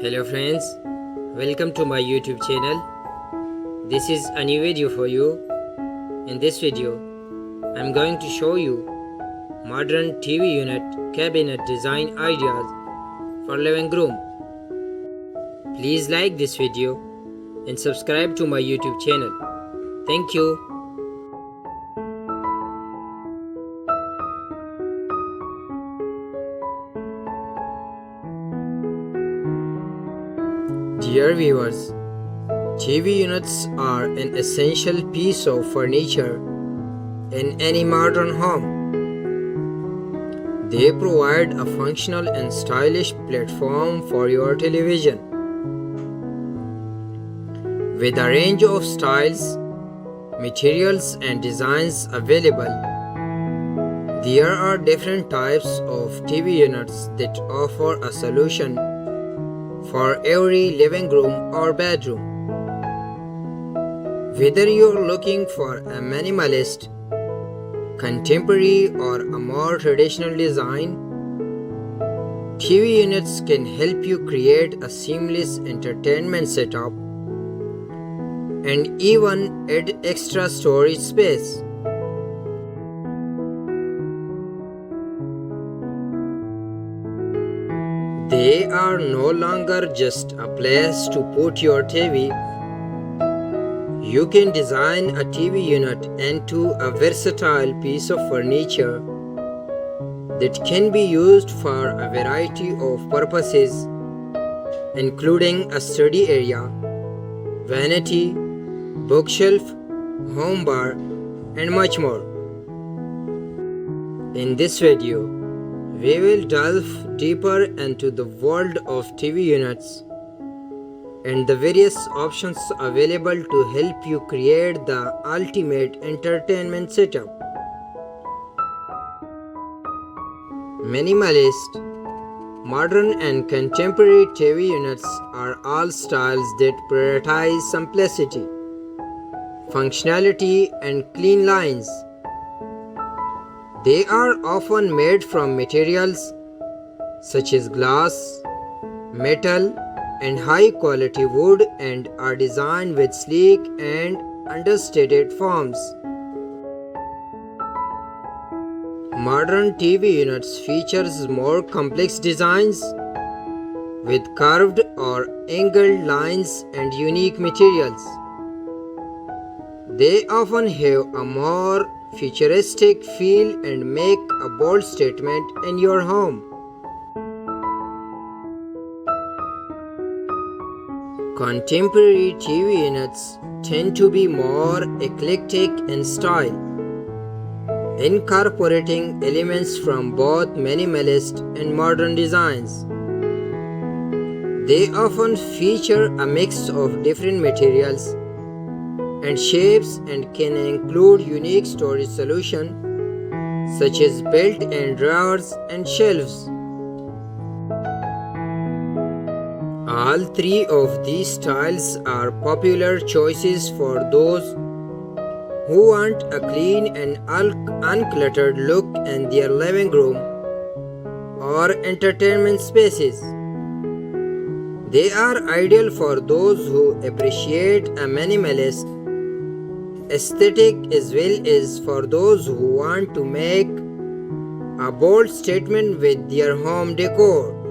Hello friends, welcome to my YouTube channel. This is a new video for you. In this video, I'm going to show you modern TV unit cabinet design ideas for living room. Please like this video and subscribe to my YouTube channel. Thank you. Dear viewers, TV units are an essential piece of furniture in any modern home. They provide a functional and stylish platform for your television. With a range of styles, materials and designs available, there are different types of TV units that offer a solution for every living room or bedroom. Whether you're looking for a minimalist, contemporary or a more traditional design, TV units can help you create a seamless entertainment setup and even add extra storage space. They are no longer just a place to put your TV. You can design a TV unit into a versatile piece of furniture that can be used for a variety of purposes, including a study area, vanity, bookshelf, home bar, and much more. In this video, we will delve deeper into the world of TV units and the various options available to help you create the ultimate entertainment setup. Minimalist, modern and contemporary TV units are all styles that prioritize simplicity, functionality, and clean lines. They are often made from materials such as glass, metal, and high-quality wood and are designed with sleek and understated forms. Modern TV units features more complex designs with curved or angled lines and unique materials. They often have a more futuristic feel and make a bold statement in your home. Contemporary TV units tend to be more eclectic in style, incorporating elements from both minimalist and modern designs. They often feature a mix of different materials and shapes and can include unique storage solutions such as built-in drawers and shelves. All three of these styles are popular choices for those who want a clean and uncluttered look in their living room or entertainment spaces. They are ideal for those who appreciate a minimalist aesthetic as well as for those who want to make a bold statement with their home decor.